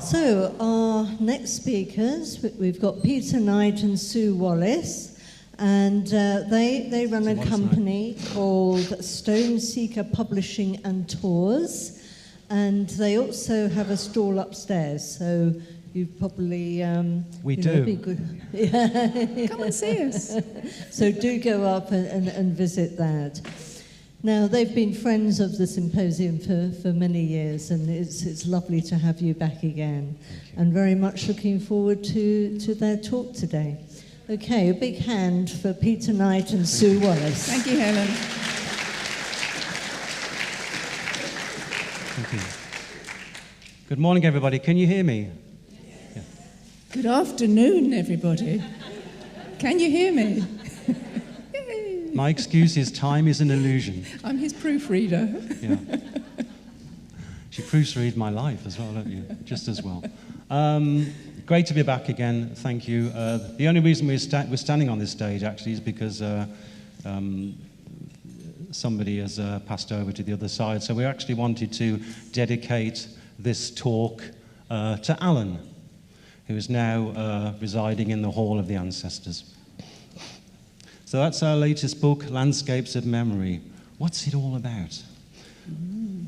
So our next speakers, we've got Peter Knight and Sue Wallace, and they run a company called Stone Seeker Publishing and Tours, and they also have a stall upstairs. So you probably be good. Yeah. Come and see us. So do go up and visit that. Now, they've been friends of the symposium for many years, and it's lovely to have you back again. And very much looking forward to their talk today. Okay, a big hand for Peter Knight and Sue Wallace. Thank you, Helen. Thank you. Good morning, everybody. Can you hear me? Yeah. Good afternoon, everybody. Can you hear me? My excuse is time is an illusion. I'm his proofreader. Yeah. She proofreads my life as well, don't you? Just as well. Great to be back again. Thank you. The only reason we're standing on this stage actually is because somebody has passed over to the other side. So we actually wanted to dedicate this talk to Alan, who is now residing in the Hall of the Ancestors. So that's our latest book, Landscapes of Memory. What's it all about?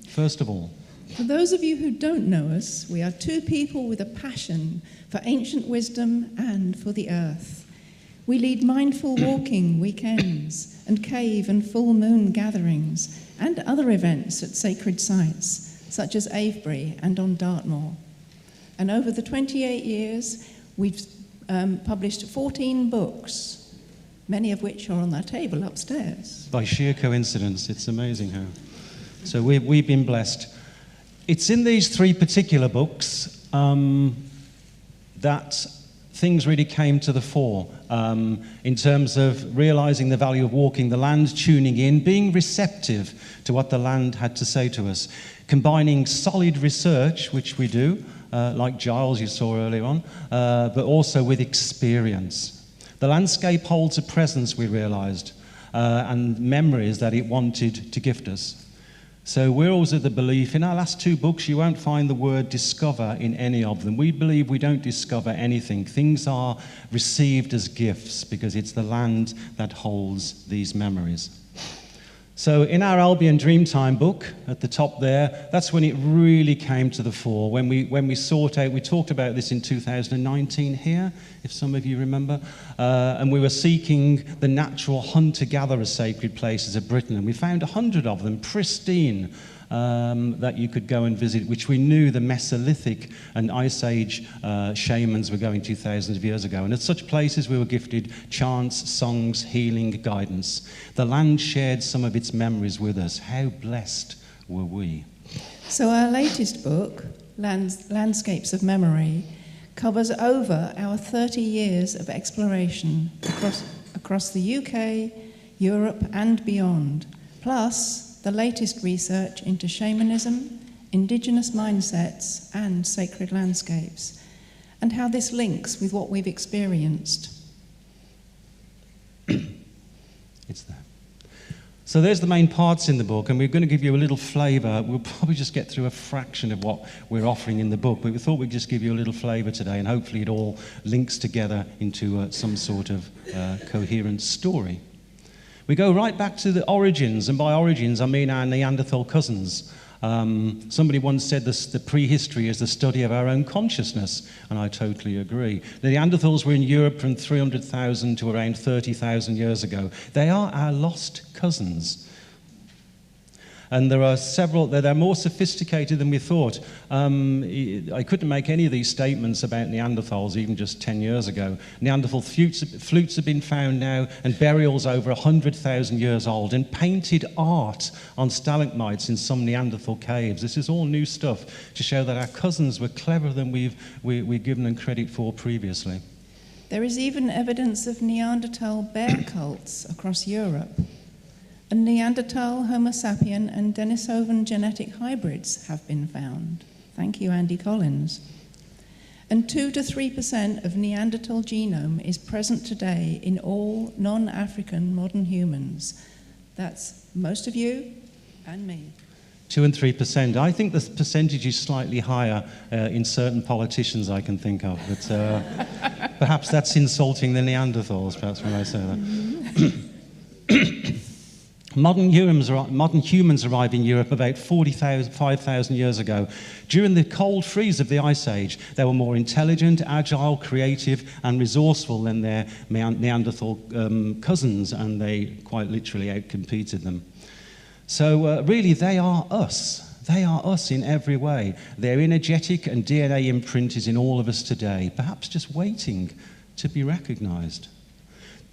First of all, for those of you who don't know us, we are two people with a passion for ancient wisdom and for the earth. We lead mindful walking weekends and cave and full moon gatherings and other events at sacred sites, such as Avebury and on Dartmoor. And over the 28 years, we've published 14 books, many of which are on that table upstairs. By sheer coincidence, it's amazing how. So we've been blessed. It's in these three particular books that things really came to the fore in terms of realizing the value of walking the land, tuning in, being receptive to what the land had to say to us, combining solid research, which we do, like Giles you saw earlier on, but also with experience. The landscape holds a presence, we realized, and memories that it wanted to gift us. So we're always of the belief, in our last two books, you won't find the word discover in any of them. We believe we don't discover anything. Things are received as gifts because it's the land that holds these memories. So in our Albion Dreamtime book, at the top there, that's when it really came to the fore. When we sought out, we talked about this in 2019 here, if some of you remember, and we were seeking the natural hunter-gatherer sacred places of Britain, and we found 100 of them, pristine, that you could go and visit, which we knew the Mesolithic and Ice Age shamans were going to thousands of years ago. And at such places we were gifted chants, songs, healing, guidance. The land shared some of its memories with us. How blessed were we? So our latest book, Landscapes of Memory, covers over our 30 years of exploration across the UK, Europe and beyond, plus the latest research into shamanism, indigenous mindsets, and sacred landscapes, and how this links with what we've experienced. It's there. So there's the main parts in the book, and we're going to give you a little flavour. We'll probably just get through a fraction of what we're offering in the book, but we thought we'd just give you a little flavour today, and hopefully it all links together into some sort of coherent story. We go right back to the origins, and by origins I mean our Neanderthal cousins. Somebody once said the prehistory is the study of our own consciousness, and I totally agree. The Neanderthals were in Europe from 300,000 to around 30,000 years ago. They are our lost cousins. And there are several, they're more sophisticated than we thought. I couldn't make any of these statements about Neanderthals even just 10 years ago. Neanderthal flutes have been found now, and burials over 100,000 years old, and painted art on stalagmites in some Neanderthal caves. This is all new stuff to show that our cousins were cleverer than we've given them credit for previously. There is even evidence of Neanderthal bear cults across Europe. And Neanderthal, Homo sapien, and Denisovan genetic hybrids have been found. Thank you, Andy Collins. And 2 to 3% of Neanderthal genome is present today in all non-African modern humans. That's most of you and me. 2 and 3%. I think the percentage is slightly higher in certain politicians I can think of, but perhaps that's insulting the Neanderthals, perhaps, when I say that. Modern humans arrived in Europe about 5,000 years ago. During the cold freeze of the Ice Age, they were more intelligent, agile, creative, and resourceful than their Neanderthal cousins, and they quite literally outcompeted them. So really, they are us. They are us in every way. Their energetic and DNA imprint is in all of us today, perhaps just waiting to be recognized.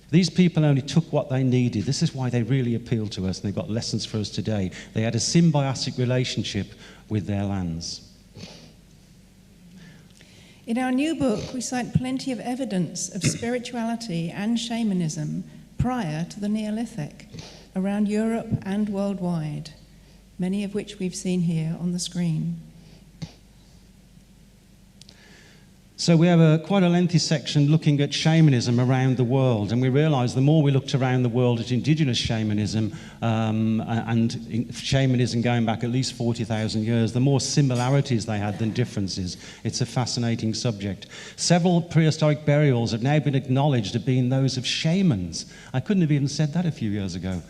These people only took what they needed. This is why they really appeal to us, and they've got lessons for us today. They had a symbiotic relationship with their lands. In our new book, we cite plenty of evidence of spirituality and shamanism prior to the Neolithic, around Europe and worldwide, many of which we've seen here on the screen. So we have quite a lengthy section looking at shamanism around the world, and we realise the more we looked around the world at indigenous shamanism and shamanism going back at least 40,000 years, the more similarities they had than differences. It's a fascinating subject. Several prehistoric burials have now been acknowledged as being those of shamans. I couldn't have even said that a few years ago.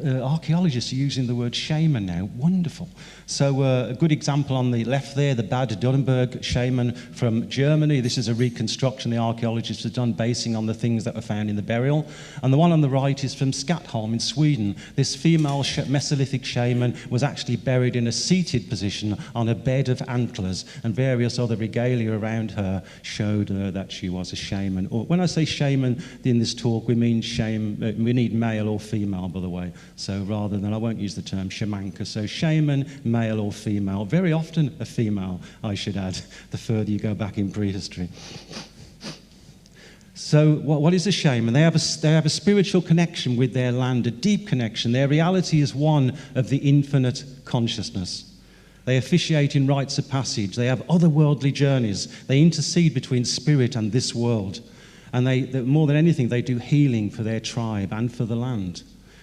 Archaeologists are using the word shaman now. Wonderful. So a good example on the left there, the Bad Dunnenberg shaman from Germany. This is a reconstruction the archaeologists have done basing on the things that were found in the burial. And the one on the right is from Skatholm in Sweden. This female Mesolithic shaman was actually buried in a seated position on a bed of antlers, and various other regalia around her showed that she was a shaman. Or when I say shaman in this talk, we mean we need male or female, by the way. So rather than, I won't use the term shamanka, so shaman, male or female, very often a female, I should add, the further you go back in prehistory. So what is a shaman? They have a spiritual connection with their land, a deep connection. Their reality is one of the infinite consciousness. They officiate in rites of passage. They have otherworldly journeys. They intercede between spirit and this world. And they more than anything, they do healing for their tribe and for the land.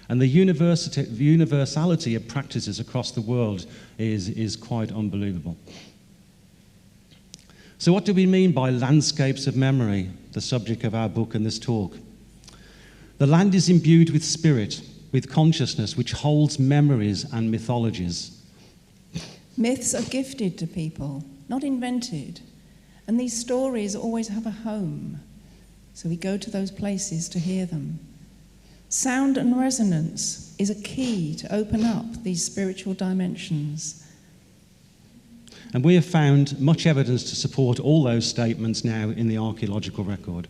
And the universality of practices across the world is quite unbelievable. So what do we mean by landscapes of memory, the subject of our book and this talk? The land is imbued with spirit, with consciousness, which holds memories and mythologies. Myths are gifted to people, not invented. And these stories always have a home. So we go to those places to hear them. Sound and resonance is a key to open up these spiritual dimensions. And we have found much evidence to support all those statements now in the archaeological record.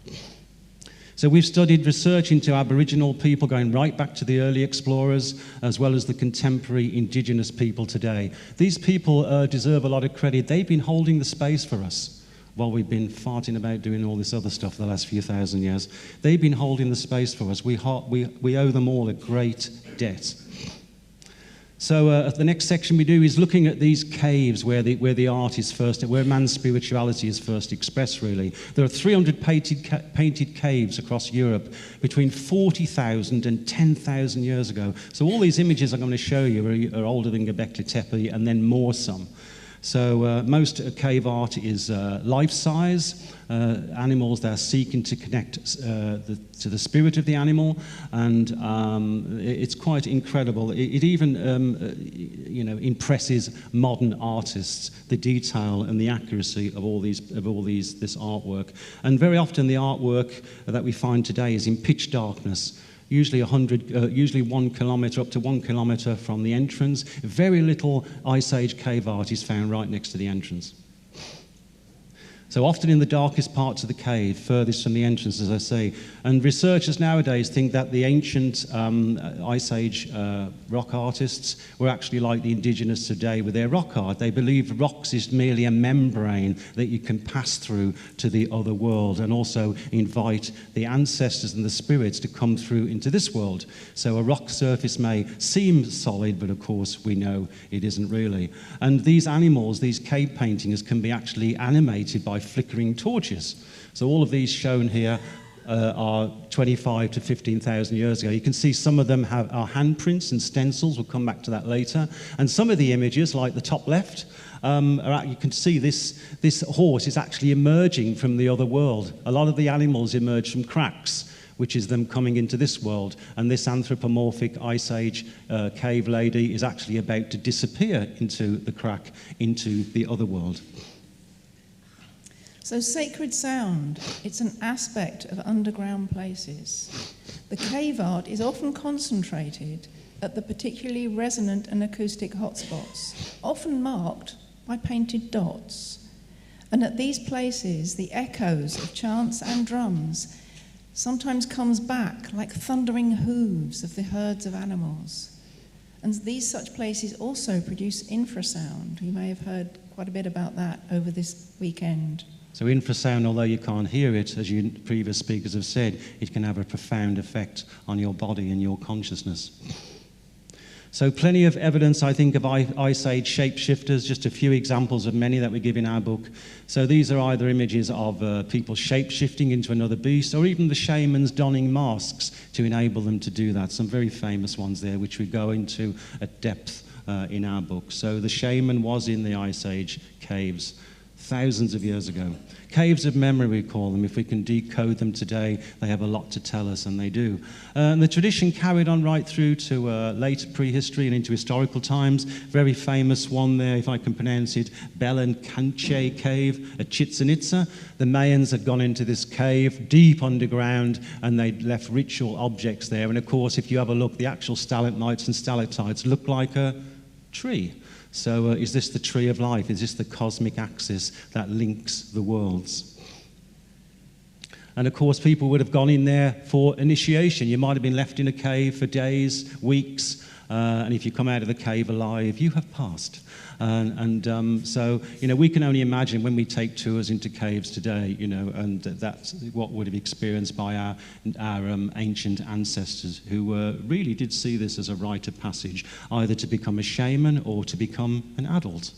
So we've studied research into Aboriginal people going right back to the early explorers, as well as the contemporary indigenous people today. These people deserve a lot of credit. They've been holding the space for us while we've been farting about doing all this other stuff the last few thousand years. They've been holding the space for us. We owe them all a great debt. So the next section we do is looking at these caves where the art is first, where man's spirituality is first expressed, really. There are 300 painted caves across Europe between 40,000 and 10,000 years ago. So all these images I'm going to show you are older than Göbekli Tepe, and then more some. So most cave art is life-size, animals that are seeking to connect to the spirit of the animal, and it's quite incredible. It even impresses modern artists, the detail and the accuracy of all this artwork. And very often the artwork that we find today is in pitch darkness. Usually 1 kilometre, up to 1 kilometre from the entrance. Very little Ice Age cave art is found right next to the entrance. So often in the darkest parts of the cave, furthest from the entrance, as I say. And researchers nowadays think that the ancient Ice Age rock artists were actually like the indigenous today with their rock art. They believe rocks is merely a membrane that you can pass through to the other world, and also invite the ancestors and the spirits to come through into this world. So a rock surface may seem solid, but of course we know it isn't really. And these animals, these cave paintings, can be actually animated by flickering torches. So all of these shown here are 25 to 15,000 years ago. You can see some of them are handprints and stencils. We'll come back to that later. And some of the images, like the top left, you can see this horse is actually emerging from the other world. A lot of the animals emerge from cracks, which is them coming into this world. And this anthropomorphic Ice Age cave lady is actually about to disappear into the crack, into the other world. So sacred sound, it's an aspect of underground places. The cave art is often concentrated at the particularly resonant and acoustic hotspots, often marked by painted dots. And at these places, the echoes of chants and drums sometimes comes back like thundering hooves of the herds of animals. And these such places also produce infrasound. You may have heard quite a bit about that over this weekend. So infrasound, although you can't hear it, as you previous speakers have said, it can have a profound effect on your body and your consciousness. So plenty of evidence, I think, of Ice Age shapeshifters, just a few examples of many that we give in our book. So these are either images of people shape-shifting into another beast, or even the shamans donning masks to enable them to do that. Some very famous ones there, which we go into at depth in our book. So the shaman was in the Ice Age caves thousands of years ago. Caves of memory, we call them. If we can decode them today, they have a lot to tell us, and they do. And the tradition carried on right through to late prehistory and into historical times. Very famous one there, if I can pronounce it, Belen Kanche Cave at Chichen Itza. The Mayans had gone into this cave deep underground, and they'd left ritual objects there. And of course, if you have a look, the actual stalagmites and stalactites look like a tree. So is this the tree of life? Is this the cosmic axis that links the worlds? And of course, people would have gone in there for initiation. You might have been left in a cave for days, weeks, and if you come out of the cave alive, you have passed. So, we can only imagine when we take tours into caves today, and that's what would have been experienced by our ancient ancestors who really did see this as a rite of passage, either to become a shaman or to become an adult.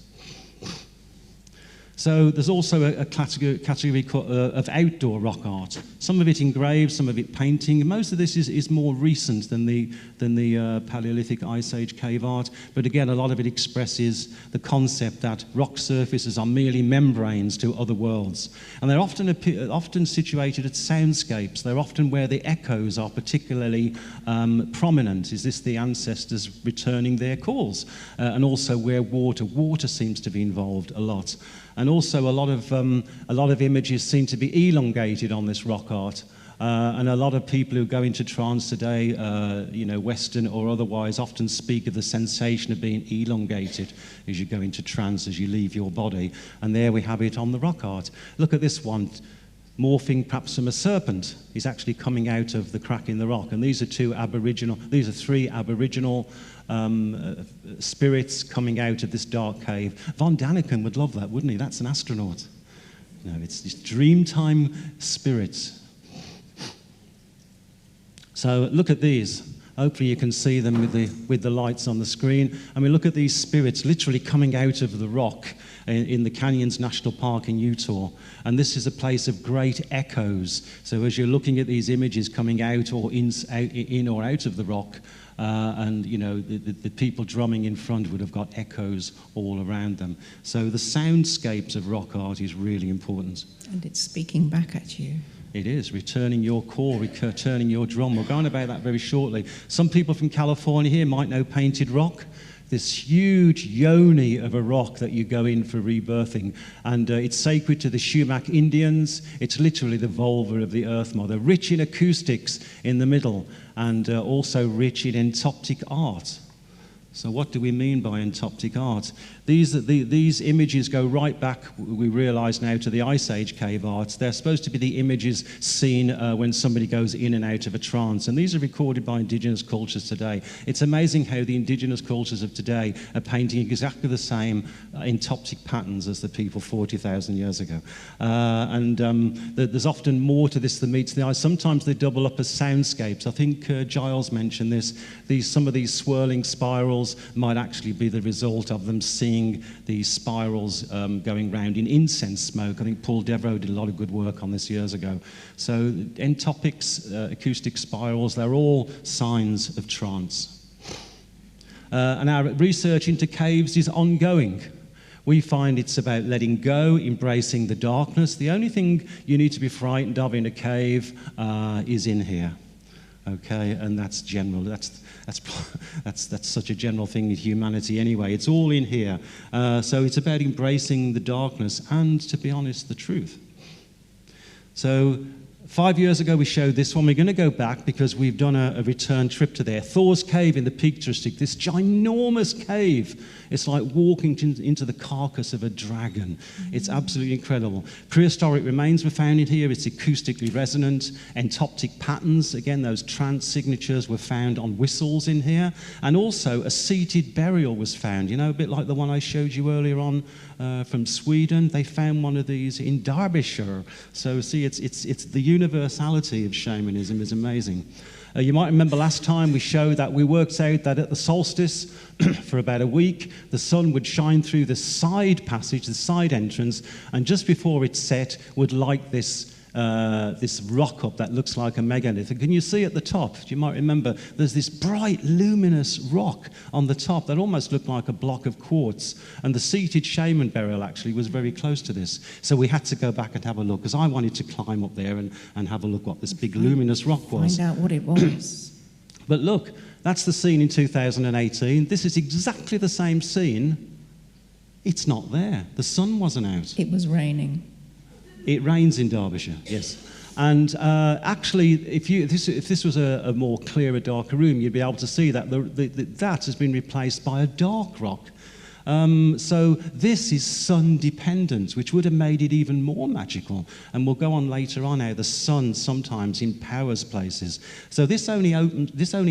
So there's also a category of outdoor rock art. Some of it engraved, some of it painting. Most of this is more recent than the Paleolithic Ice Age cave art. But again, a lot of it expresses the concept that rock surfaces are merely membranes to other worlds. And they're often situated at soundscapes. They're often where the echoes are particularly prominent. Is this the ancestors returning their calls? And also where water seems to be involved a lot. And also a lot of images seem to be elongated on this rock art. And a lot of people who go into trance today, Western or otherwise, often speak of the sensation of being elongated as you go into trance, as you leave your body. And there we have it on the rock art. Look at this one, morphing perhaps from a serpent. He's actually coming out of the crack in the rock. And these are three Aboriginal spirits coming out of this dark cave. Von Daniken would love that, wouldn't he? That's an astronaut. No, it's these dreamtime spirits. So look at these. Hopefully you can see them with the lights on the screen. I mean, look at these spirits literally coming out of the rock in the Canyons National Park in Utah. And this is a place of great echoes. So as you're looking at these images coming out or in or out of the rock, the people drumming in front would have got echoes all around them. So the soundscapes of rock art is really important. And it's speaking back at you. It is, returning your call, returning your drum. We'll go on about that very shortly. Some people from California here might know Painted Rock, this huge yoni of a rock that you go in for rebirthing. And it's sacred to the Shumac Indians. It's literally the vulva of the Earth Mother, rich in acoustics in the middle, and also rich in entoptic art. So what do we mean by entoptic art? These images go right back, we realise now, to the Ice Age cave art. They're supposed to be the images seen when somebody goes in and out of a trance. And these are recorded by indigenous cultures today. It's amazing how the indigenous cultures of today are painting exactly the same entoptic patterns as the people 40,000 years ago. There's often more to this than meets the eye. Sometimes they double up as soundscapes. I think Giles mentioned this. Some of these swirling spirals spirals might actually be the result of them seeing these spirals going round in incense smoke. I think Paul Devereux did a lot of good work on this years ago. So entopics, acoustic spirals, they're all signs of trance. And our research into caves is ongoing. We find it's about letting go, embracing the darkness. The only thing you need to be frightened of in a cave is in here. Okay, and that's general. That's such a general thing in humanity anyway. It's all in here. So it's about embracing the darkness and, to be honest, the truth. So 5 years ago we showed this one. We're going to go back because we've done a return trip to there. Thor's Cave in the Peak District, this ginormous cave. It's like walking into the carcass of a dragon. It's absolutely incredible. Prehistoric remains were found in here. It's acoustically resonant. Entoptic patterns, again, those trance signatures were found on whistles in here. And also a seated burial was found, you know, a bit like the one I showed you earlier on from Sweden. They found one of these in Derbyshire. So see, it's the universality of shamanism is amazing. You might remember last time we showed that we worked out that at the solstice, for about a week, the sun would shine through the side passage, the side entrance, and just before it set would light this rock up that looks like a megalith. And can you see at the top? You might remember there's this bright, luminous rock on the top that almost looked like a block of quartz. And the seated shaman burial actually was very close to this. So we had to go back and have a look, because I wanted to climb up there and have a look what this big luminous rock was. Find out what it was. But look, that's the scene in 2018. This is exactly the same scene. It's not there. The sun wasn't out. It was raining. It rains in Derbyshire, yes. And actually, if this was a more clearer, darker room, you'd be able to see that that has been replaced by a dark rock. So this is sun dependent, which would have made it even more magical. And we'll go on later on how the sun sometimes empowers places. So this only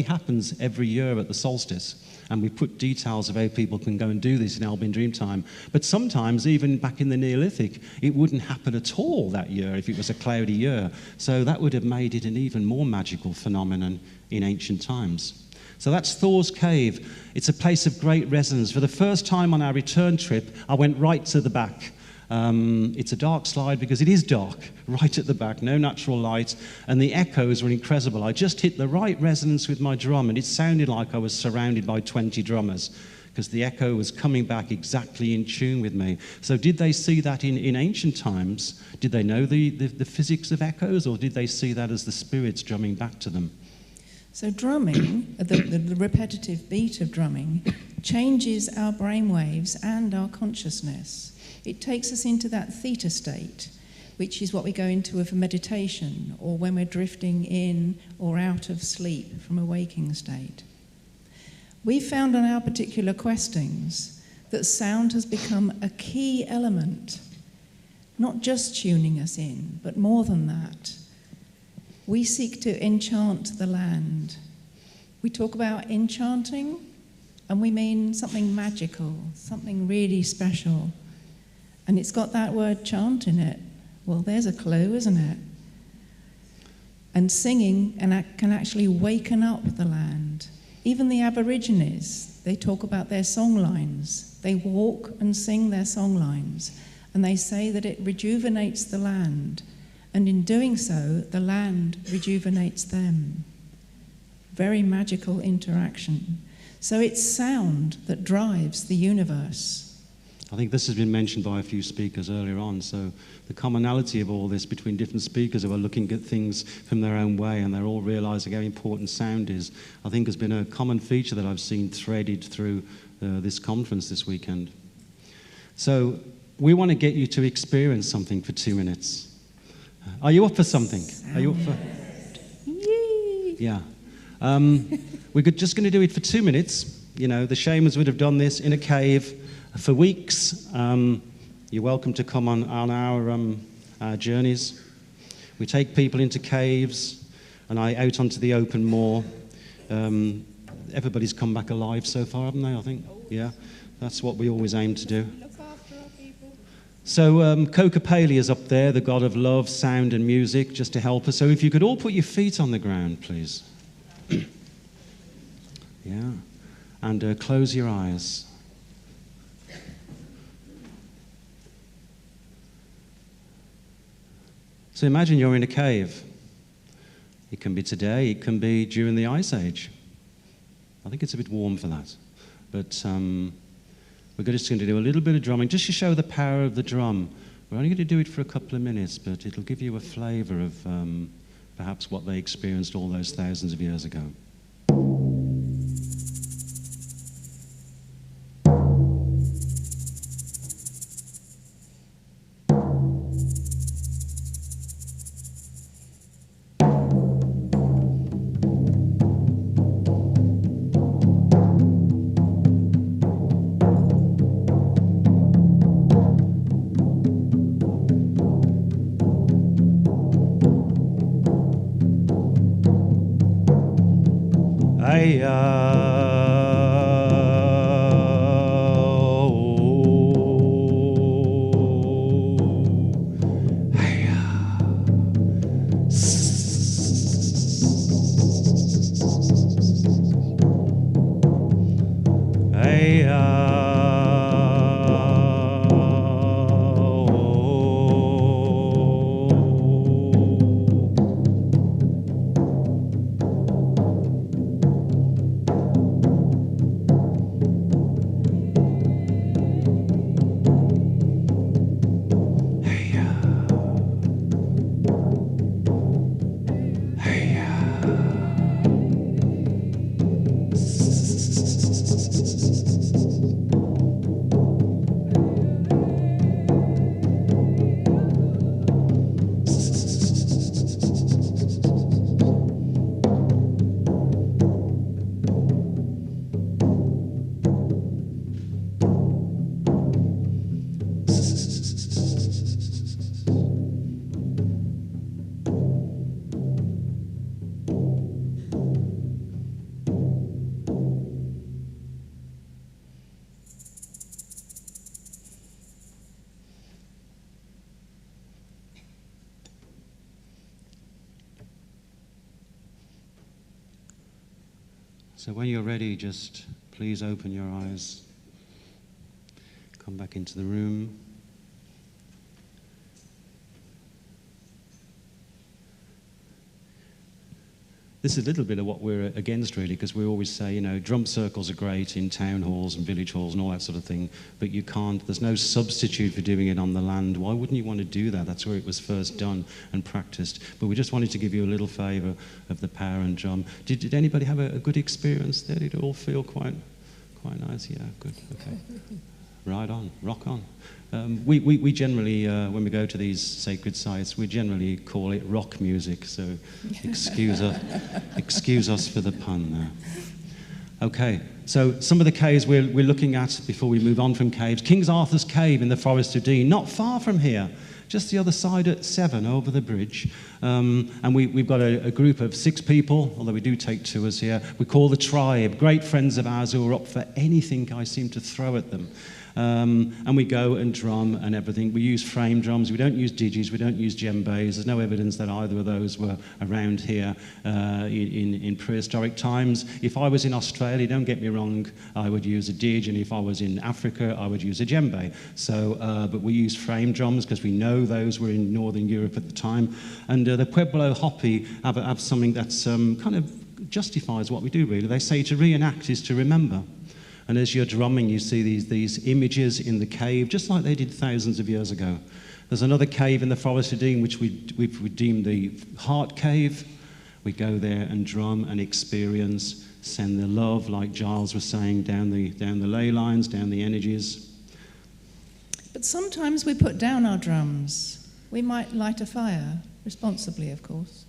happens every year at the solstice. And we put details of how people can go and do this in Albion Dreamtime. But sometimes, even back in the Neolithic, it wouldn't happen at all that year if it was a cloudy year. So that would have made it an even more magical phenomenon in ancient times. So that's Thor's Cave. It's a place of great resonance. For the first time on our return trip, I went right to the back. It's a dark slide because it is dark, right at the back, no natural light, and the echoes were incredible. I just hit the right resonance with my drum, and it sounded like I was surrounded by 20 drummers, because the echo was coming back exactly in tune with me. So did they see that in ancient times? Did they know the physics of echoes, or did they see that as the spirits drumming back to them? So drumming, the repetitive beat of drumming, changes our brainwaves and our consciousness. It takes us into that theta state, which is what we go into with meditation, or when we're drifting in or out of sleep from a waking state. We found on our particular questings that sound has become a key element, not just tuning us in, but more than that. We seek to enchant the land. We talk about enchanting, and we mean something magical, something really special. And it's got that word chant in it. Well, there's a clue, isn't it? And singing can actually waken up the land. Even the Aborigines, they talk about their song lines. They walk and sing their song lines. And they say that it rejuvenates the land. And in doing so, the land rejuvenates them. Very magical interaction. So it's sound that drives the universe. I think this has been mentioned by a few speakers earlier on. So the commonality of all this between different speakers who are looking at things from their own way, and they're all realizing how important sound is, I think has been a common feature that I've seen threaded through this conference this weekend. So we want to get you to experience something for 2 minutes. Are you up for something? Are you up for? Yay! Yeah. We're just going to do it for 2 minutes. You know, the shamans would have done this in a cave for weeks. You're welcome to come on our journeys. We take people into caves and out onto the open moor. Everybody's come back alive so far, haven't they, I think? Yeah, that's what we always aim to do. Look after our people. So Kokopali is up there, the god of love, sound and music, just to help us. So if you could all put your feet on the ground, please. Yeah. and close your eyes. So imagine you're in a cave. It can be today, it can be during the Ice Age. I think it's a bit warm for that. But we're just going to do a little bit of drumming, just to show the power of the drum. We're only going to do it for a couple of minutes, but it'll give you a flavour of perhaps what they experienced all those thousands of years ago. So when you're ready, just please open your eyes. Come back into the room. This is a little bit of what we're against, really, because we always say, you know, drum circles are great in town halls and village halls and all that sort of thing, but you can't, there's no substitute for doing it on the land. Why wouldn't you want to do that? That's where it was first done and practiced. But we just wanted to give you a little flavour of the power and drum. Did anybody have a good experience there? Did it all feel quite nice? Yeah, good, okay. Right on, rock on. We generally, when we go to these sacred sites, we generally call it rock music, so excuse us for the pun there. Okay, so some of the caves we're looking at before we move on from caves. King Arthur's Cave in the Forest of Dean, not far from here, just the other side at 7 over the bridge. And we've got a group of 6 people, although we do take tours here. We call the tribe, great friends of ours who are up for anything I seem to throw at them. And we go and drum and everything. We use frame drums. We don't use digis. We don't use djembes. There's no evidence that either of those were around here in prehistoric times. If I was in Australia, don't get me wrong, I would use a dig, and if I was in Africa, I would use a djembe. So, but we use frame drums because we know those were in Northern Europe at the time. And the Pueblo Hopi have something that's kind of justifies what we do, really. They say to reenact is to remember. And as you're drumming, you see these images in the cave, just like they did thousands of years ago. There's another cave in the Forest of Dean, which we've deemed the Heart Cave. We go there and drum and experience, send the love, like Giles was saying, down the ley lines, down the energies. But sometimes we put down our drums. We might light a fire, responsibly, of course.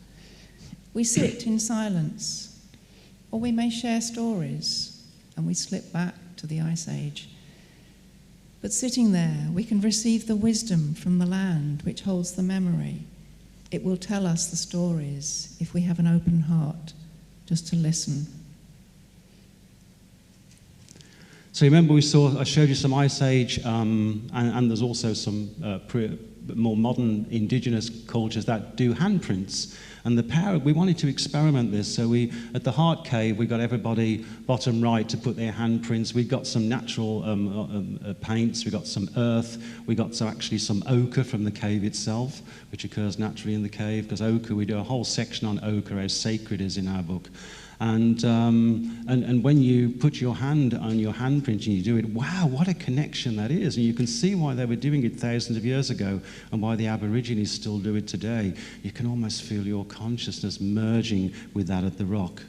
We sit in silence, or we may share stories, and we slip back to the Ice Age. But sitting there, we can receive the wisdom from the land which holds the memory. It will tell us the stories if we have an open heart just to listen. So remember I showed you some Ice Age, and there's also some more modern indigenous cultures that do handprints. And the power, we wanted to experiment this, so at the Heart Cave, we got everybody bottom right to put their handprints. We got some natural paints, we got some earth, we got actually some ochre from the cave itself, which occurs naturally in the cave, because ochre, we do a whole section on ochre, how sacred it is in our book. And when you put your hand on your handprint and you do it, wow, what a connection that is. And you can see why they were doing it thousands of years ago and why the Aborigines still do it today. You can almost feel your consciousness merging with that of the rock.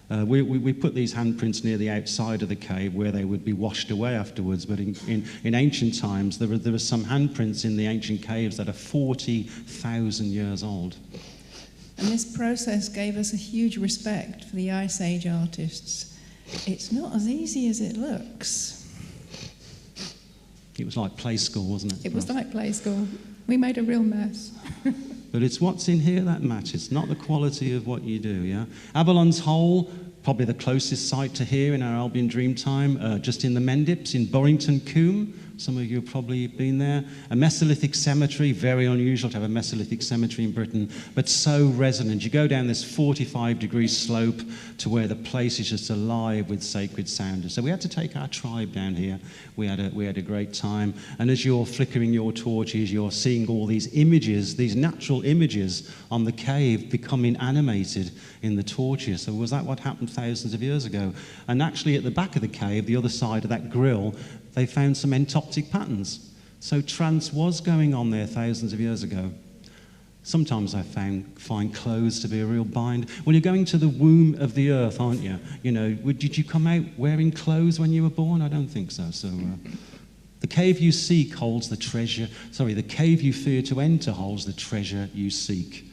We put these handprints near the outside of the cave where they would be washed away afterwards, but in ancient times there were some handprints in the ancient caves that are 40,000 years old. And this process gave us a huge respect for the Ice Age artists. It's not as easy as it looks. It was like play school, wasn't it? It was like play school. We made a real mess. But it's what's in here that matters, not the quality of what you do, yeah? Avalon's Hole, probably the closest site to here in our Albion Dreamtime, just in the Mendips in Borrington Combe. Some of you have probably been there. A Mesolithic cemetery, very unusual to have a Mesolithic cemetery in Britain, but so resonant. You go down this 45-degree slope to where the place is just alive with sacred sound. So we had to take our tribe down here. We had a great time. And as you're flickering your torches, you're seeing all these images, these natural images on the cave becoming animated in the torches. So was that what happened thousands of years ago? And actually at the back of the cave, the other side of that grill, they found some entoptic patterns. So trance was going on there thousands of years ago. Sometimes I find clothes to be a real bind. Well, you're going to the womb of the earth, aren't you? You know, did you come out wearing clothes when you were born? I don't think so. So the cave you seek holds the treasure. Sorry, the cave you fear to enter holds the treasure you seek.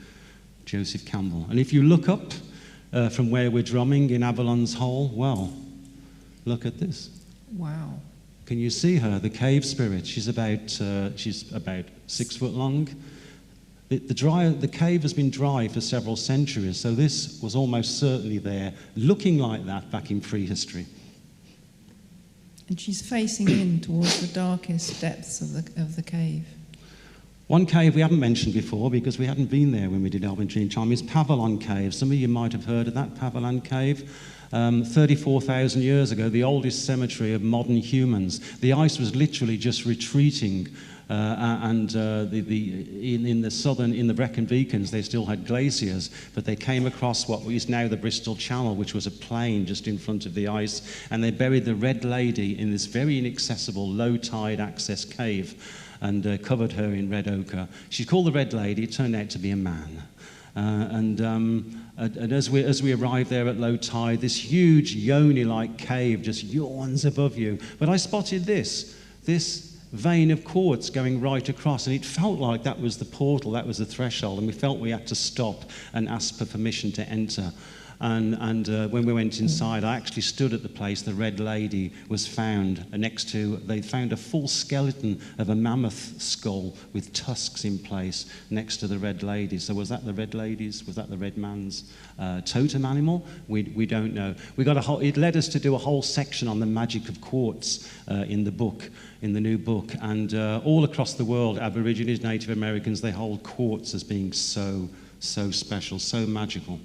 Joseph Campbell. And if you look up from where we're drumming in Avalon's Hole, well, look at this. Wow. Can you see her, the cave spirit? She's about 6 foot long. The cave has been dry for several centuries, so this was almost certainly there, looking like that back in prehistory. And she's facing in towards the darkest depths of the cave. One cave we haven't mentioned before, because we hadn't been there when we did Albion Dreamtime, is Pavilon Cave. Some of you might have heard of that, Pavilon Cave. 34,000 years ago, the oldest cemetery of modern humans. The ice was literally just retreating, in the Brecon Beacons, they still had glaciers, but they came across what is now the Bristol Channel, which was a plain just in front of the ice, and they buried the Red Lady in this very inaccessible low-tide access cave, and covered her in red ochre. She's called the Red Lady. It turned out to be a man. And as we arrived there at low tide, this huge yoni-like cave just yawns above you. But I spotted this vein of quartz going right across, and it felt like that was the portal, that was the threshold, and we felt we had to stop and ask for permission to enter. And when we went inside, I actually stood at the place the Red Lady was found next to. They found a full skeleton of a mammoth skull with tusks in place next to the Red Lady. So was that the Red Lady's? Was that the Red Man's totem animal? We don't know. It led us to do a whole section on the magic of quartz in the book, in the new book. And all across the world, Aborigines, Native Americans, they hold quartz as being so special, so magical.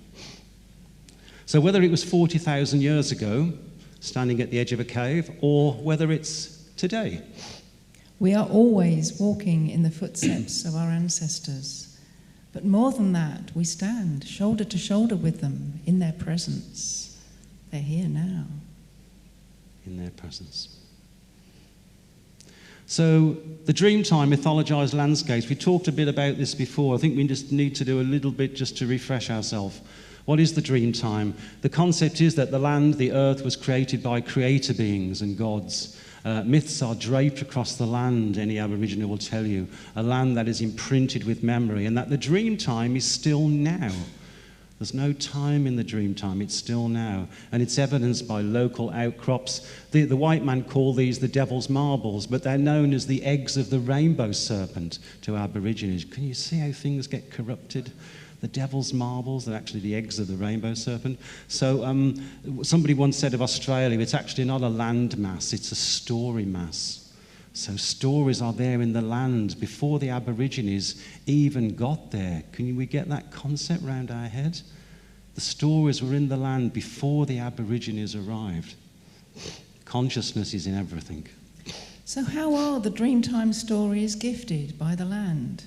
So whether it was 40,000 years ago, standing at the edge of a cave, or whether it's today. We are always walking in the footsteps of our ancestors. But more than that, we stand shoulder to shoulder with them in their presence. They're here now. In their presence. So the Dreamtime mythologized landscapes, we talked a bit about this before. I think we just need to do a little bit just to refresh ourselves. What is the Dreamtime? The concept is that the land, the earth, was created by creator beings and gods. Myths are draped across the land, any Aboriginal will tell you, a land that is imprinted with memory, and that the Dreamtime is still now. There's no time in the Dreamtime, it's still now. And it's evidenced by local outcrops. The white man called these the devil's marbles, but they're known as the eggs of the rainbow serpent to Aborigines. Can you see how things get corrupted? The devil's marbles are actually the eggs of the rainbow serpent. So somebody once said of Australia, it's actually not a land mass, it's a story mass. So stories are there in the land before the Aborigines even got there. Can we get that concept round our head? The stories were in the land before the Aborigines arrived. Consciousness is in everything. So how are the Dreamtime stories gifted by the land?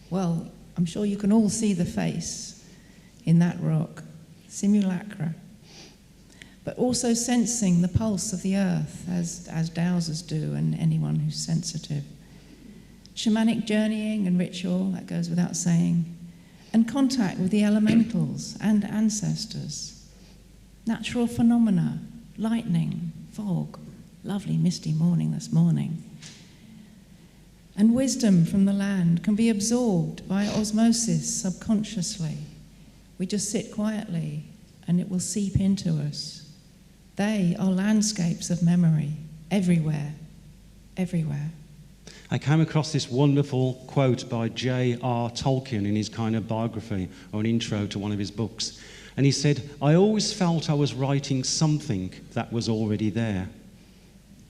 Well, I'm sure you can all see the face in that rock, simulacra, but also sensing the pulse of the earth, as dowsers do and anyone who's sensitive. Shamanic journeying and ritual, that goes without saying, and contact with the elementals and ancestors. Natural phenomena, lightning, fog, lovely misty morning this morning. And wisdom from the land can be absorbed by osmosis subconsciously. We just sit quietly and it will seep into us. They are landscapes of memory, everywhere, everywhere. I came across this wonderful quote by J.R. Tolkien in his kind of biography or an intro to one of his books. And he said, "I always felt I was writing something that was already there."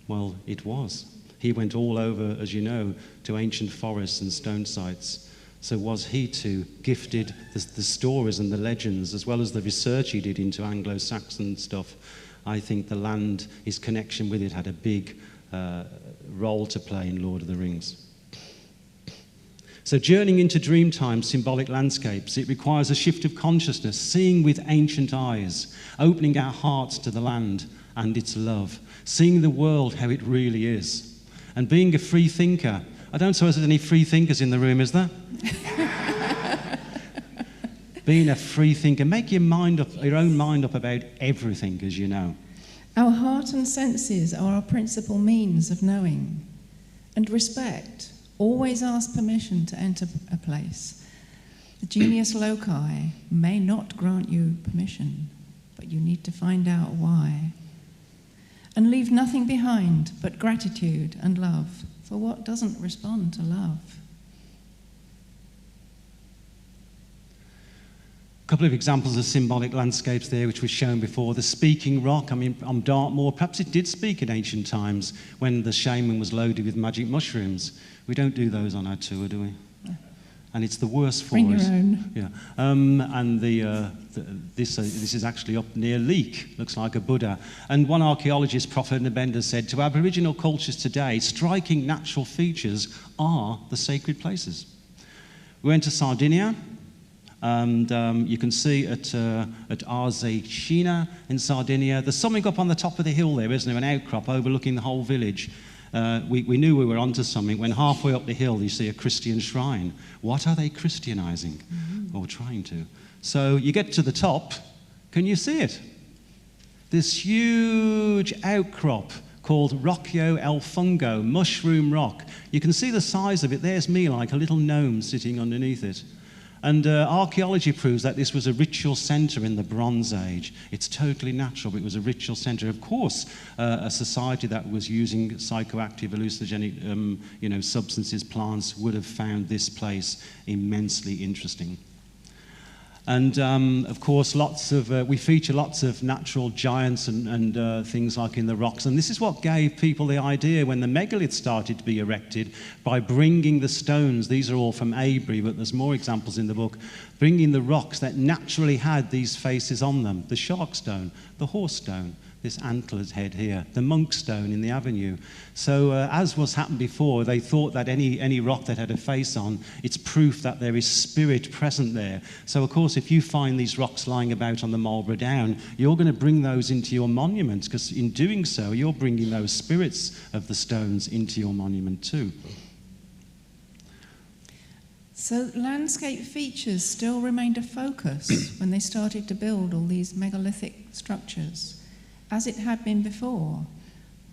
Well, it was. He went all over, as you know, to ancient forests and stone sites. So was he too gifted the stories and the legends, as well as the research he did into Anglo-Saxon stuff? I think the land, his connection with it, had a big role to play in Lord of the Rings. So journeying into Dreamtime symbolic landscapes, it requires a shift of consciousness, seeing with ancient eyes, opening our hearts to the land and its love, seeing the world how it really is, and being a free thinker. I don't suppose there's any free thinkers in the room, is there? Being a free thinker, make your own mind up about everything, as you know. Our heart and senses are our principal means of knowing. And respect. Always ask permission to enter a place. The genius loci may not grant you permission, but you need to find out why. And leave nothing behind but gratitude and love for what doesn't respond to love. A couple of examples of symbolic landscapes there, which was shown before. The speaking rock, on Dartmoor, perhaps it did speak in ancient times when the shaman was loaded with magic mushrooms. We don't do those on our tour, do we? No. And it's the worst for Bring us. your own. Yeah. And this is actually up near Leek, looks like a Buddha. And one archaeologist, Prophet Nabenda, said, to Aboriginal cultures today, striking natural features are the sacred places. We went to Sardinia. And you can see at Arzecina in Sardinia, there's something up on the top of the hill there, isn't there? An outcrop overlooking the whole village. We knew we were onto something when halfway up the hill you see a Christian shrine. What are they Christianizing? Mm-hmm. Or trying to? So you get to the top, can you see it? This huge outcrop called Rocchio El Fungo, mushroom rock. You can see the size of it. There's me like a little gnome sitting underneath it. And archaeology proves that this was a ritual centre in the Bronze Age. It's totally natural, but it was a ritual centre. Of course, a society that was using psychoactive, hallucinogenic substances, plants, would have found this place immensely interesting. And of course, we feature lots of natural giants and things like in the rocks. And this is what gave people the idea when the megaliths started to be erected, by bringing the stones. These are all from Avebury, but there's more examples in the book. Bringing the rocks that naturally had these faces on them. The shark stone, the horse stone, this antlered head here, the monk stone in the avenue. So as was happened before, they thought that any rock that had a face on, it's proof that there is spirit present there. So of course, if you find these rocks lying about on the Marlborough Down, you're going to bring those into your monument, because in doing so, you're bringing those spirits of the stones into your monument too. So landscape features still remained a focus when they started to build all these megalithic structures, as it had been before,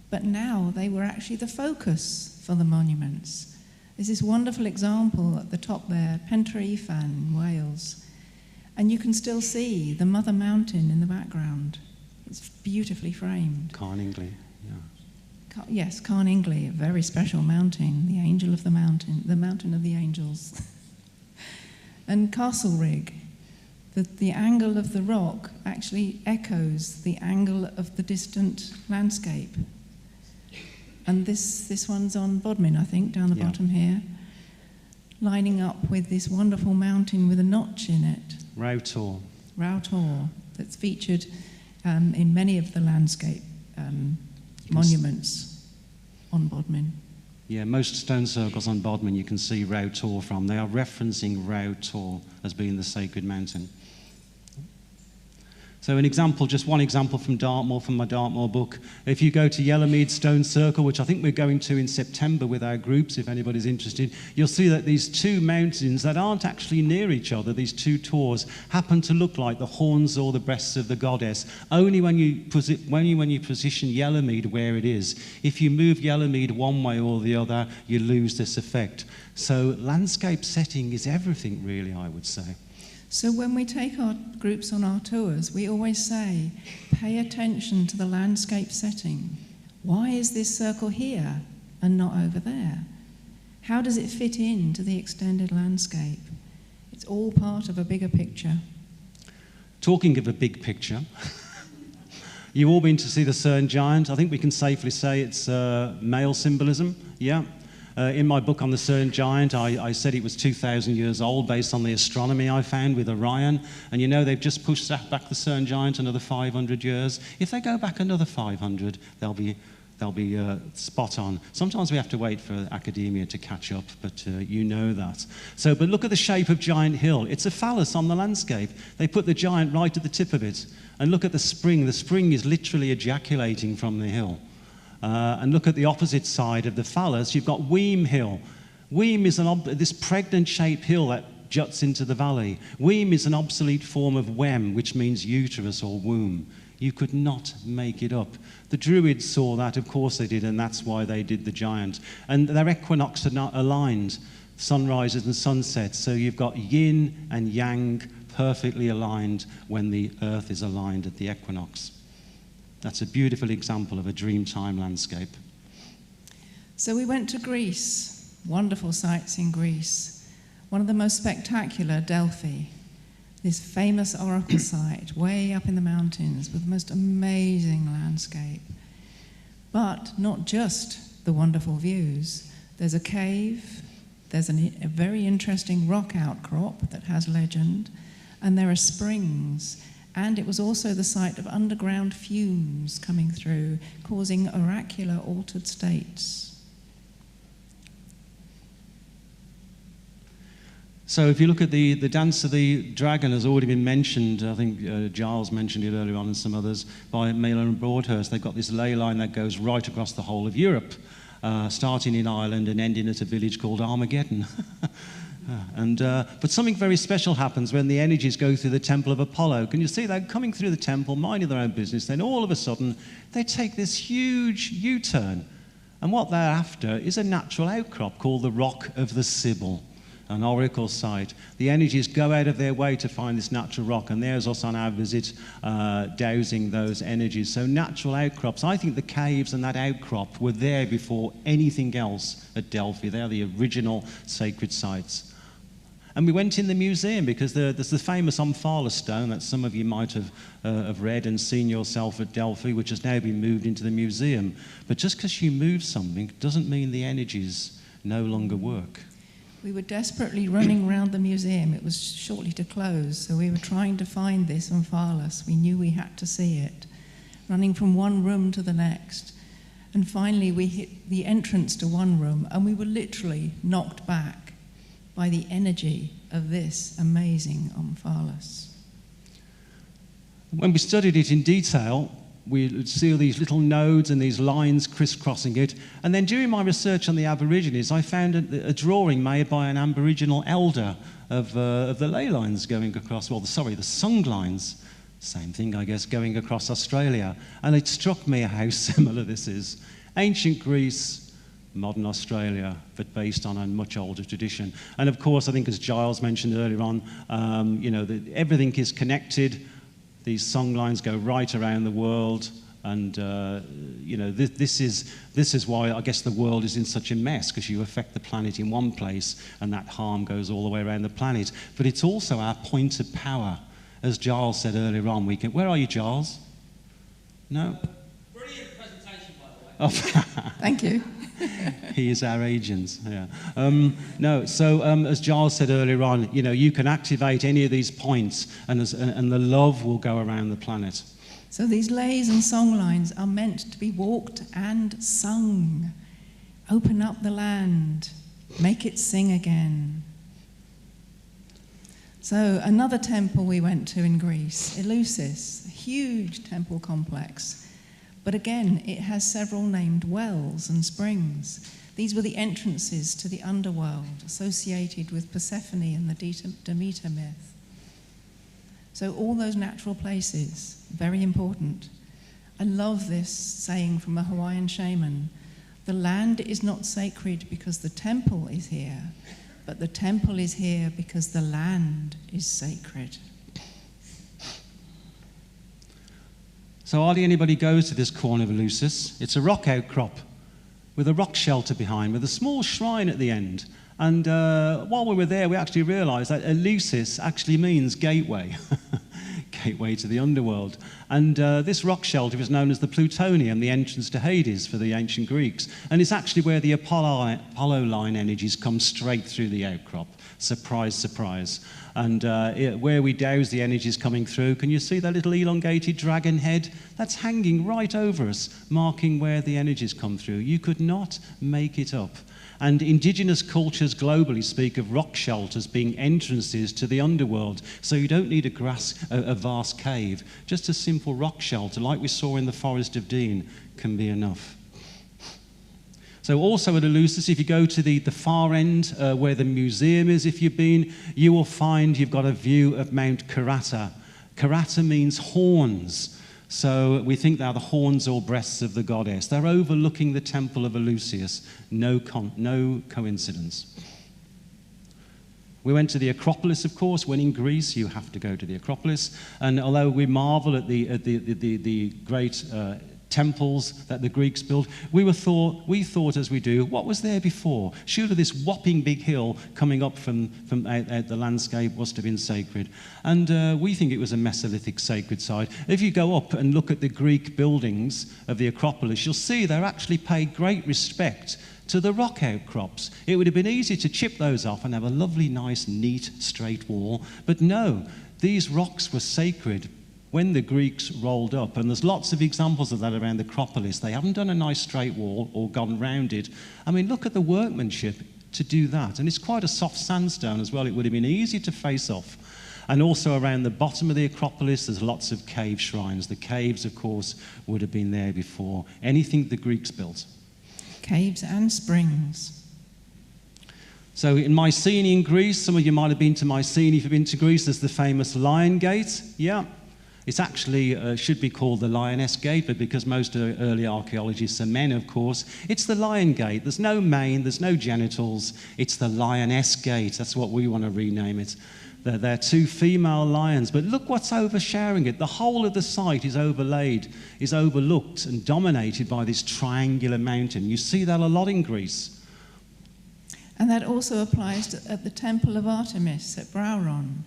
but now they were actually the focus for the monuments. There's this wonderful example at the top there, Pentre Ifan in Wales, and you can still see the Mother Mountain in the background. It's beautifufully framed. Carningley, yeah. Yes, Carningley, a very special mountain, the angel of the mountain of the angels. And Castlerig. The angle of the rock actually echoes the angle of the distant landscape. And this one's on Bodmin, I think, down the bottom here, lining up with this wonderful mountain with a notch in it. Rautor. Rautor, that's featured in many of the landscape monuments on Bodmin. Yeah, most stone circles on Bodmin you can see Rautor from. They are referencing Rautor as being the sacred mountain. So an example, just one example from Dartmoor, from my Dartmoor book. If you go to Yellowmead Stone Circle, which I think we're going to in September with our groups, if anybody's interested, you'll see that these two mountains that aren't actually near each other, these two tors, happen to look like the horns or the breasts of the goddess, only when you position Yellowmead where it is. If you move Yellowmead one way or the other, you lose this effect. So landscape setting is everything, really, I would say. So when we take our groups on our tours, we always say, pay attention to the landscape setting. Why is this circle here and not over there? How does it fit into the extended landscape? It's all part of a bigger picture. Talking of a big picture, you've all been to see the Cern Giant. I think we can safely say it's male symbolism, yeah. In my book on the Cern Giant, I said it was 2,000 years old based on the astronomy I found with Orion. And you know, they've just pushed back the Cern Giant another 500 years. If they go back another 500, they'll be spot on. Sometimes we have to wait for academia to catch up, but you know that. So, but look at the shape of Giant Hill. It's a phallus on the landscape. They put the giant right at the tip of it. And look at the spring. The spring is literally ejaculating from the hill. And look at the opposite side of the phallus, you've got Weem Hill. Weem is this pregnant-shaped hill that juts into the valley. Weem is an obsolete form of wem, which means uterus or womb. You could not make it up. The Druids saw that, of course they did, and that's why they did the giant. And their equinox are not aligned, sunrises and sunsets, so you've got yin and yang perfectly aligned when the earth is aligned at the equinox. That's a beautiful example of a dreamtime landscape. So we went to Greece, wonderful sights in Greece. One of the most spectacular, Delphi, this famous oracle site way up in the mountains with the most amazing landscape. But not just the wonderful views. There's a cave, there's a very interesting rock outcrop that has legend, and there are springs. And it was also the site of underground fumes coming through, causing oracular altered states. So if you look at the Dance of the Dragon has already been mentioned, I think Giles mentioned it earlier on and some others, by Mailer and Broadhurst. They've got this ley line that goes right across the whole of Europe, starting in Ireland and ending at a village called Armageddon. But something very special happens when the energies go through the temple of Apollo. Can you see that coming through the temple, minding their own business, then all of a sudden they take this huge U-turn. And what they're after is a natural outcrop called the Rock of the Sibyl, an oracle site. The energies go out of their way to find this natural rock, and there's us on our visit dowsing those energies. So natural outcrops. I think the caves and that outcrop were there before anything else at Delphi. They're the original sacred sites. And we went in the museum because there's the famous Omphalos stone that some of you might have read and seen yourself at Delphi, which has now been moved into the museum. But just because you move something doesn't mean the energies no longer work. We were desperately running around the museum. It was shortly to close, so we were trying to find this Omphalos. We knew we had to see it, running from one room to the next. And finally we hit the entrance to one room, and we were literally knocked back by the energy of this amazing Omphalos. When we studied it in detail, we would see all these little nodes and these lines crisscrossing it. And then during my research on the Aborigines, I found a drawing made by an Aboriginal elder of the ley lines going across, the sung lines, same thing, I guess, going across Australia. And it struck me how similar this is. Ancient Greece, modern Australia, but based on a much older tradition. And of course, I think as Giles mentioned earlier on, everything is connected. These song lines go right around the world, and this is why I guess the world is in such a mess, because you affect the planet in one place, and that harm goes all the way around the planet. But it's also our point of power, as Giles said earlier on. Where are you, Giles? No. Brilliant presentation, by the way. Thank you. He is our agent. Yeah. No. So as Giles said earlier on, you can activate any of these points, and the love will go around the planet. So these lays and song lines are meant to be walked and sung. Open up the land, make it sing again. So another temple we went to in Greece, Eleusis, a huge temple complex. But again, it has several named wells and springs. These were the entrances to the underworld associated with Persephone and the Demeter myth. So all those natural places, very important. I love this saying from a Hawaiian shaman. The land is not sacred because the temple is here, but the temple is here because the land is sacred. So hardly anybody goes to this corner of Eleusis. It's a rock outcrop with a rock shelter behind, with a small shrine at the end. And while we were there, we actually realised that Eleusis actually means gateway, gateway to the underworld. And this rock shelter is known as the Plutonium, the entrance to Hades for the ancient Greeks. And it's actually where the Apollo line energies come straight through the outcrop. Surprise, surprise. And where we douse the energies coming through, can you see that little elongated dragon head? That's hanging right over us, marking where the energies come through. You could not make it up. And indigenous cultures globally speak of rock shelters being entrances to the underworld. So you don't need a vast cave. Just a simple rock shelter, like we saw in the Forest of Dean, can be enough. So also at Eleusis, if you go to the far end where the museum is, if you've been, you will find you've got a view of Mount Karata. Karata means horns. So we think they're the horns or breasts of the goddess. They're overlooking the temple of Eleusis. No coincidence. We went to the Acropolis, of course. When in Greece, you have to go to the Acropolis. And although we marvel at the great temples that the Greeks built, we thought as we do, what was there before? Surely this whopping big hill coming up from out the landscape must have been sacred. And we think it was a Mesolithic sacred site. If you go up and look at the Greek buildings of the Acropolis, you'll see they're actually paid great respect to the rock outcrops. It would have been easy to chip those off and have a lovely, nice, neat, straight wall. But no, these rocks were sacred when the Greeks rolled up, and there's lots of examples of that around the Acropolis. They haven't done a nice straight wall or gone round it. I mean, look at the workmanship to do that. And it's quite a soft sandstone as well. It would have been easy to face off. And also around the bottom of the Acropolis, there's lots of cave shrines. The caves, of course, would have been there before anything the Greeks built. Caves and springs. So in Mycenae in Greece, some of you might have been to Mycenae if you've been to Greece, there's the famous Lion Gate. Yeah. It's actually should be called the Lioness Gate, but because most early archaeologists are men, of course, it's the Lion Gate. There's no mane, there's no genitals. It's the Lioness Gate. That's what we want to rename it. They're two female lions, but look what's overshadowing it. The whole of the site is overlooked and dominated by this triangular mountain. You see that a lot in Greece. And that also applies at the Temple of Artemis at Brauron.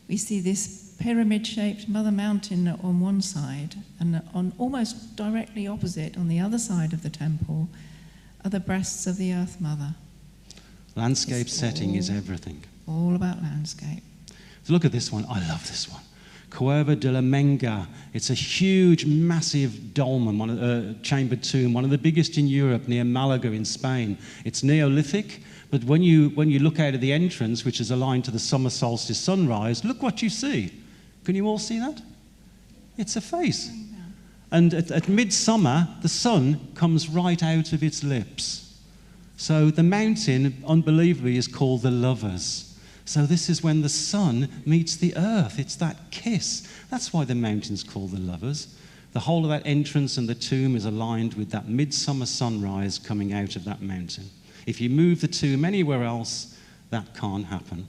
We see this pyramid-shaped Mother Mountain on one side, and on almost directly opposite, on the other side of the temple, are the breasts of the Earth Mother. Landscape setting is everything. All about landscape. So look at this one. I love this one. Cueva de la Menga. It's a huge, massive dolmen, chambered tomb, one of the biggest in Europe, near Malaga in Spain. It's Neolithic, but when you look out of the entrance, which is aligned to the summer solstice sunrise, look what you see. Can you all see that? It's a face. And at midsummer, the sun comes right out of its lips. So the mountain, unbelievably, is called the Lovers. So this is when the sun meets the earth. It's that kiss. That's why the mountain's called the Lovers. The whole of that entrance and the tomb is aligned with that midsummer sunrise coming out of that mountain. If you move the tomb anywhere else, that can't happen.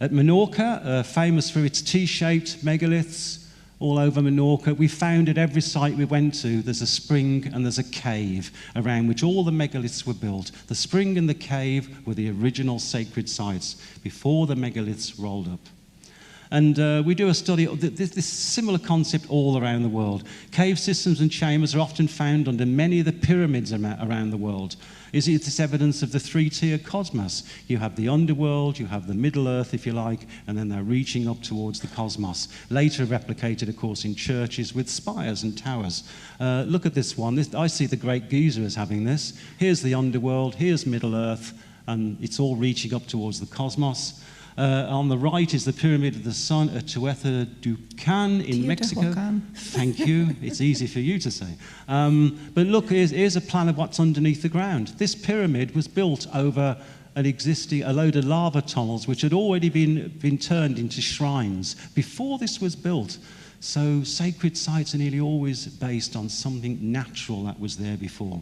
At Menorca, famous for its T-shaped megaliths all over Menorca, we found at every site we went to, there's a spring and there's a cave around which all the megaliths were built. The spring and the cave were the original sacred sites before the megaliths rolled up. And we do a study of this similar concept all around the world. Cave systems and chambers are often found under many of the pyramids around the world. Is it this evidence of the three-tier cosmos? You have the underworld, you have the Middle Earth, if you like, and then they're reaching up towards the cosmos. Later replicated, of course, in churches with spires and towers. Look at this one. I see the Great Giza as having this. Here's the underworld, here's Middle Earth, and it's all reaching up towards the cosmos. On the right is the Pyramid of the Sun at Teotihuacan in Mexico. Thank you. It's easy for you to say. But look, here's a plan of what's underneath the ground. This pyramid was built over a load of lava tunnels which had already been turned into shrines before this was built. So sacred sites are nearly always based on something natural that was there before.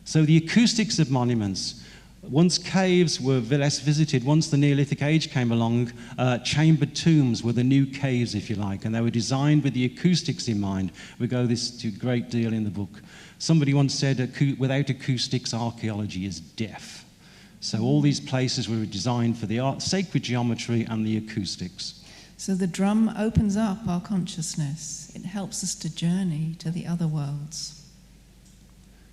So the acoustics of monuments. Once caves were less visited, once the Neolithic age came along, chambered tombs were the new caves, if you like, and they were designed with the acoustics in mind. We go this to a great deal in the book. Somebody once said, without acoustics, archaeology is deaf. So all these places were designed for the sacred geometry and the acoustics. So the drum opens up our consciousness. It helps us to journey to the other worlds.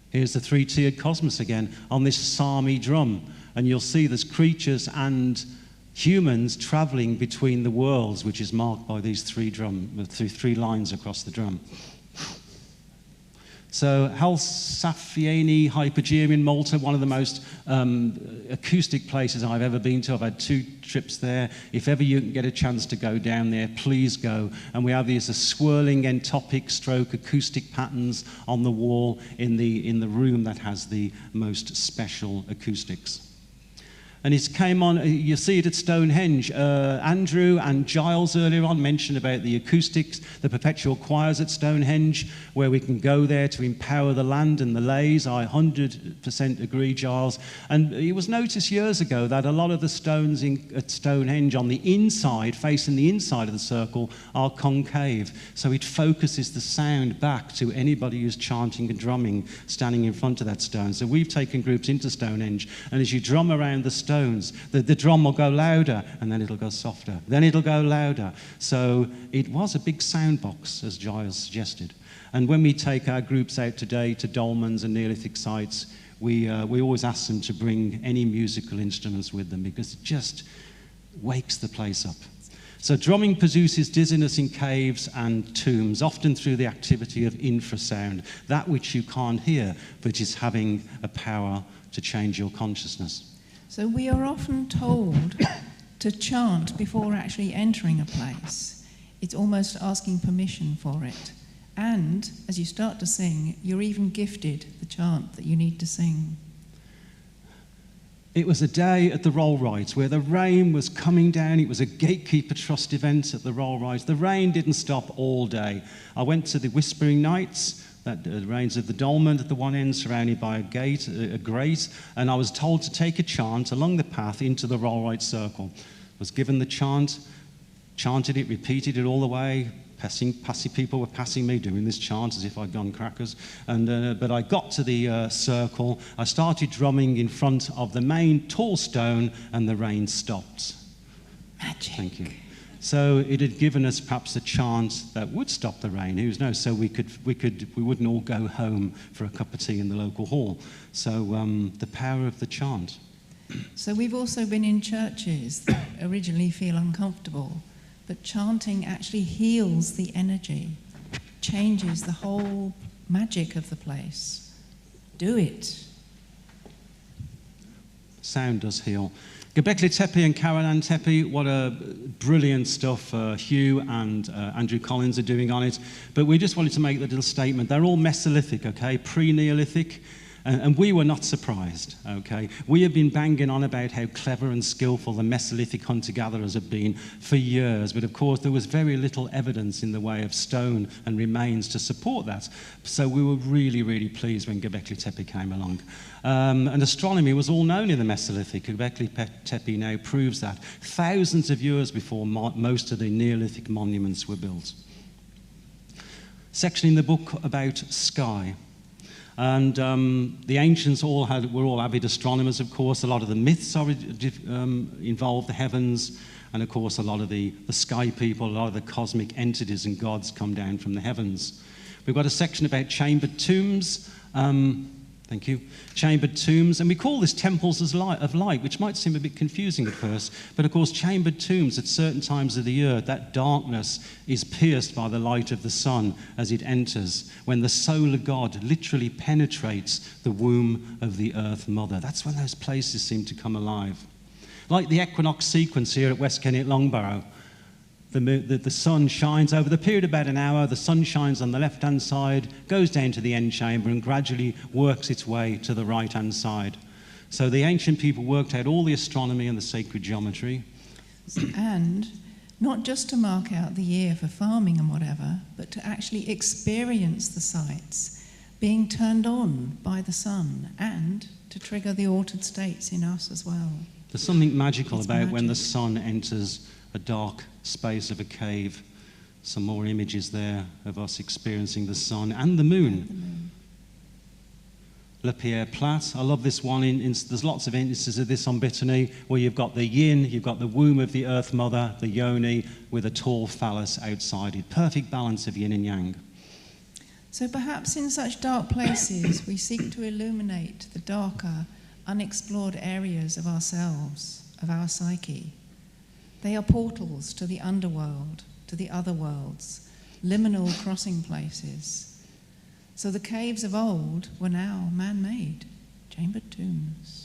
Here's the three-tiered cosmos again on this Sami drum. And you'll see there's creatures and humans traveling between the worlds, which is marked by these three lines across the drum. So Halsafieni Hypogea in Malta, one of the most acoustic places I've ever been to. I've had 2 trips there. If ever you can get a chance to go down there, please go. And we have these swirling entopic stroke acoustic patterns on the wall in the room that has the most special acoustics. And it came on, you see it at Stonehenge. Andrew and Giles earlier on mentioned about the acoustics, the Perpetual Choirs at Stonehenge, where we can go there to empower the land and the lays. I 100% agree, Giles. And it was noticed years ago that a lot of the stones at Stonehenge on the inside, facing the inside of the circle, are concave. So it focuses the sound back to anybody who's chanting and drumming, standing in front of that stone. So we've taken groups into Stonehenge, and as you drum around the stones, the drum will go louder, and then it'll go softer. Then it'll go louder. So it was a big sound box, as Giles suggested. And when we take our groups out today to dolmens and Neolithic sites, we always ask them to bring any musical instruments with them, because it just wakes the place up. So drumming produces dizziness in caves and tombs, often through the activity of infrasound, that which you can't hear, but is having a power to change your consciousness. So we are often told to chant before actually entering a place. It's almost asking permission for it. And as you start to sing, you're even gifted the chant that you need to sing. It was a day at the Roll Rides where the rain was coming down. It was a Gatekeeper Trust event at the Roll Rides. The rain didn't stop all day. I went to the Whispering Nights, that reigns of the dolmen at the one end, surrounded by a grate, and I was told to take a chant along the path into the Roll Right circle. Was given the chant, chanted it, repeated it all the way. Passing people were passing me doing this chant as if I'd gone crackers. But I got to the circle. I started drumming in front of the main tall stone, and the rain stopped. Magic. Thank you. So it had given us perhaps a chant that would stop the rain. Who knows? So we wouldn't all go home for a cup of tea in the local hall. So the power of the chant. So we've also been in churches that originally feel uncomfortable, but chanting actually heals the energy, changes the whole magic of the place. Do it. Sound does heal. Göbekli Tepe and Karaman Tepe, what a brilliant stuff Hugh and Andrew Collins are doing on it. But we just wanted to make the little statement. They're all Mesolithic, okay, pre-Neolithic. And we were not surprised, okay? We have been banging on about how clever and skillful the Mesolithic hunter-gatherers have been for years, but of course there was very little evidence in the way of stone and remains to support that. So we were really, really pleased when Göbekli Tepe came along. And astronomy was all known in the Mesolithic. Göbekli Tepe now proves that, thousands of years before most of the Neolithic monuments were built. Section in the book about sky. And the ancients were all avid astronomers, of course. A lot of the myths involve the heavens. And of course, a lot of the sky people, a lot of the cosmic entities and gods come down from the heavens. We've got a section about chambered tombs. Thank you. Chambered tombs. And we call this temples of light, which might seem a bit confusing at first. But of course, chambered tombs at certain times of the year, that darkness is pierced by the light of the sun as it enters, when the solar god literally penetrates the womb of the Earth Mother. That's when those places seem to come alive. Like the equinox sequence here at West Kennet Longbarrow. The sun shines over the period of about an hour. The sun shines on the left-hand side, goes down to the end chamber, and gradually works its way to the right-hand side. So the ancient people worked out all the astronomy and the sacred geometry. And not just to mark out the year for farming and whatever, but to actually experience the sites being turned on by the sun, and to trigger the altered states in us as well. There's something magical about when the sun enters a dark space of a cave. Some more images there of us experiencing the sun and the moon. Le Pierre Plat. I love this one. There's lots of instances of this on Brittany, where you've got the yin, you've got the womb of the Earth Mother, the yoni, with a tall phallus outside it. Perfect balance of yin and yang. So perhaps in such dark places we seek to illuminate the darker, unexplored areas of ourselves, of our psyche. They are portals to the underworld, to the other worlds, liminal crossing places. So the caves of old were now man-made, chambered tombs.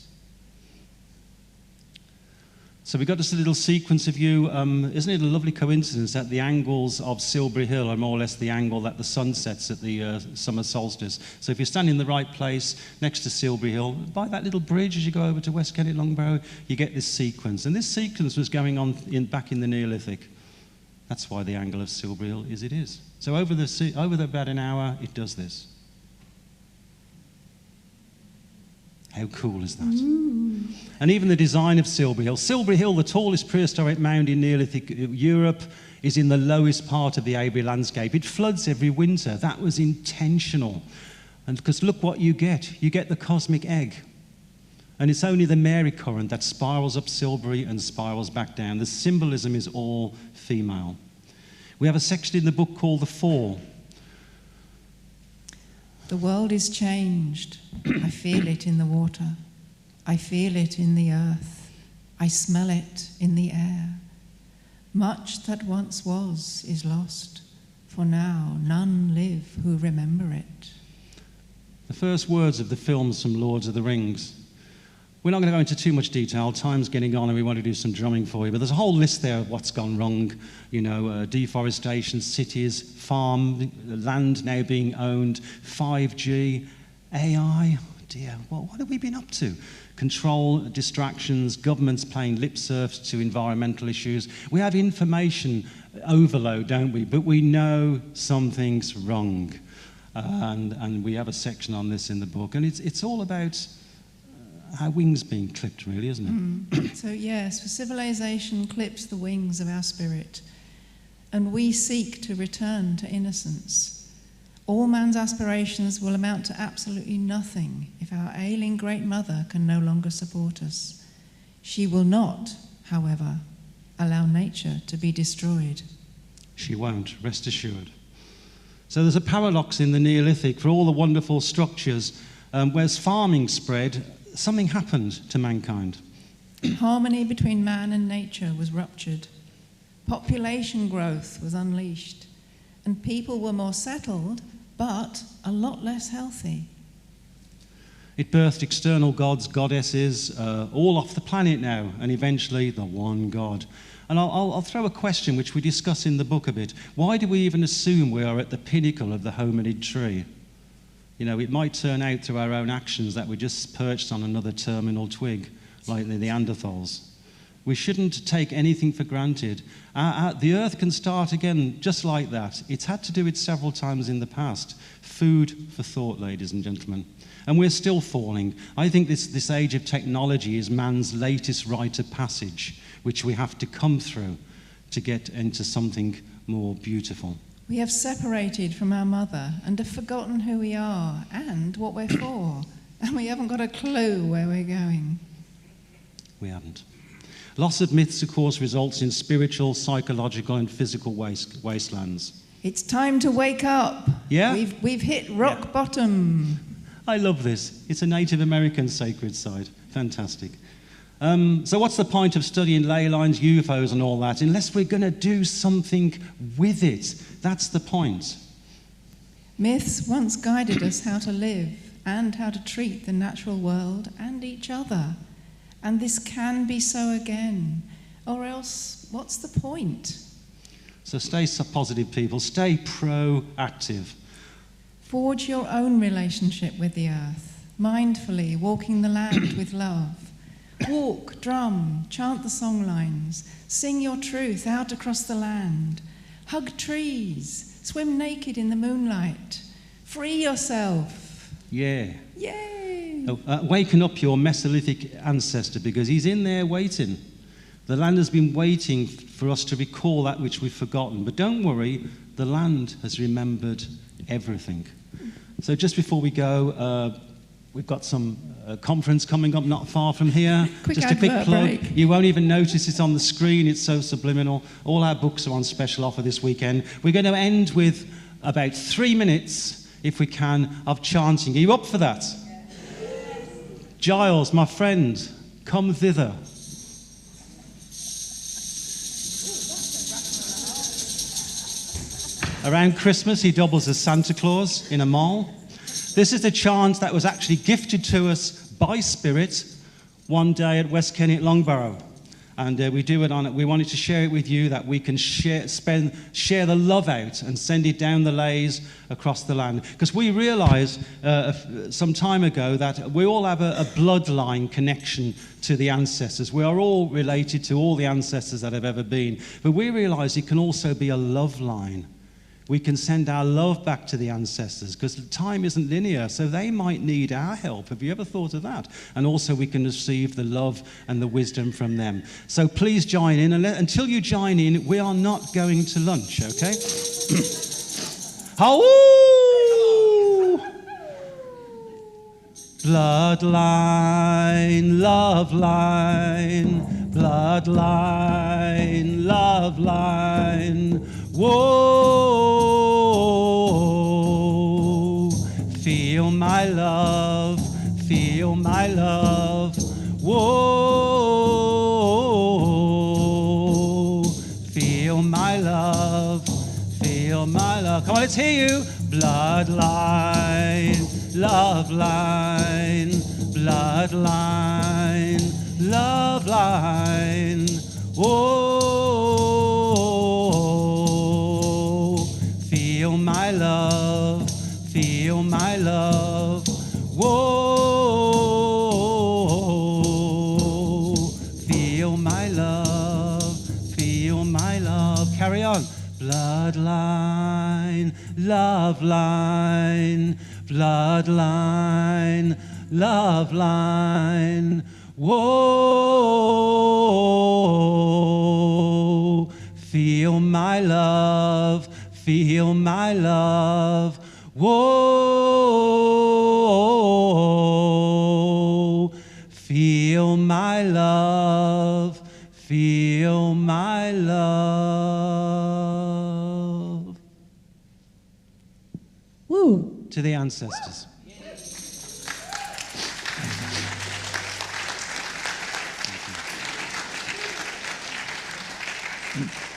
So we've got this little sequence of you. Isn't it a lovely coincidence that the angles of Silbury Hill are more or less the angle that the sun sets at the summer solstice? So if you're standing in the right place next to Silbury Hill, by that little bridge as you go over to West Kennet Longbarrow, you get this sequence. And this sequence was going on back in the Neolithic. That's why the angle of Silbury Hill is it is. So over about an hour, it does this. How cool is that? And even the design of Silbury Hill. Silbury Hill, the tallest prehistoric mound in Neolithic Europe, is in the lowest part of the Avery landscape. It floods every winter. That was intentional. And because look what you get. You get the cosmic egg. And it's only the Mary current that spirals up Silbury and spirals back down. The symbolism is all female. We have a section in the book called The Fall. The world is changed. I feel it in the water. I feel it in the earth. I smell it in the air. Much that once was is lost, for now none live who remember it. The first words of the films from Lords of the Rings. We're not going to go into too much detail. Time's getting on and we want to do some drumming for you. But there's a whole list there of what's gone wrong. Deforestation, cities, farm, land now being owned, 5G, AI. Dear, what have we been up to? Control, distractions, governments paying lip service to environmental issues. We have information overload, don't we? But we know something's wrong. And we have a section on this in the book. And it's all about our wings being clipped, really, isn't it? So yes, for civilization clips the wings of our spirit, and we seek to return to innocence. All man's aspirations will amount to absolutely nothing if our ailing great mother can no longer support us. She will not, however, allow nature to be destroyed. She won't, rest assured. So there's a paradox in the Neolithic. For all the wonderful structures, whereas farming spread, something happened to mankind. Harmony between man and nature was ruptured. Population growth was unleashed, and people were more settled, but a lot less healthy. It birthed external gods, goddesses, all off the planet now, and eventually the one God. And I'll throw a question which we discuss in the book a bit. Why do we even assume we are at the pinnacle of the hominid tree? It might turn out through our own actions that we're just perched on another terminal twig, like the Neanderthals. We shouldn't take anything for granted. The earth can start again just like that. It's had to do it several times in the past. Food for thought, ladies and gentlemen. And we're still falling. I think this age of technology is man's latest rite of passage, which we have to come through to get into something more beautiful. We have separated from our mother and have forgotten who we are and what we're for. And we haven't got a clue where we're going. We haven't. Loss of myths, of course, results in spiritual, psychological, and physical wastelands. It's time to wake up. Yeah? We've hit rock bottom. I love this. It's a Native American sacred site. Fantastic. So what's the point of studying ley lines, UFOs, and all that, unless we're going to do something with it? That's the point. Myths once guided us how to live and how to treat the natural world and each other. And this can be so again. Or else, what's the point? So stay positive, people. Stay proactive. Forge your own relationship with the earth, mindfully walking the land with love. Walk, drum, chant the songlines, sing your truth out across the land. Hug trees, swim naked in the moonlight. Free yourself. Yeah. Yay! Waken up your Mesolithic ancestor, because he's in there waiting. The land has been waiting for us to recall that which we've forgotten. But don't worry, the land has remembered everything. So just before we go, we've got some conference coming up not far from here. Just a quick plug. Break. You won't even notice it's on the screen. It's so subliminal. All our books are on special offer this weekend. We're going to end with about 3 minutes, if we can, of chanting. Are you up for that? Giles, my friend, come thither. Around Christmas, he doubles as Santa Claus in a mall. This is the chant that was actually gifted to us by Spirit one day at West Kennet Longbarrow. And we do it on it. We wanted to share it with you, that we can share the love out and send it down the lays across the land. Because we realised some time ago that we all have a bloodline connection to the ancestors. We are all related to all the ancestors that have ever been. But we realised it can also be a love line. We can send our love back to the ancestors, because time isn't linear, so they might need our help. Have you ever thought of that? And also we can receive the love and the wisdom from them. So please join in, and until you join in, we are not going to lunch, okay? How? Bloodline, love line, bloodline, love line. Whoa, feel my love, feel my love. Whoa, feel my love, feel my love. Come on, let's hear you. Bloodline, love line, bloodline, love line. Whoa, feel my love, feel my love. Whoa, feel my love, feel my love. Carry on. Bloodline, love line, bloodline, love line. Whoa, feel my love, feel my love. Whoa, feel my love, feel my love. Woo. To the ancestors. Thank you.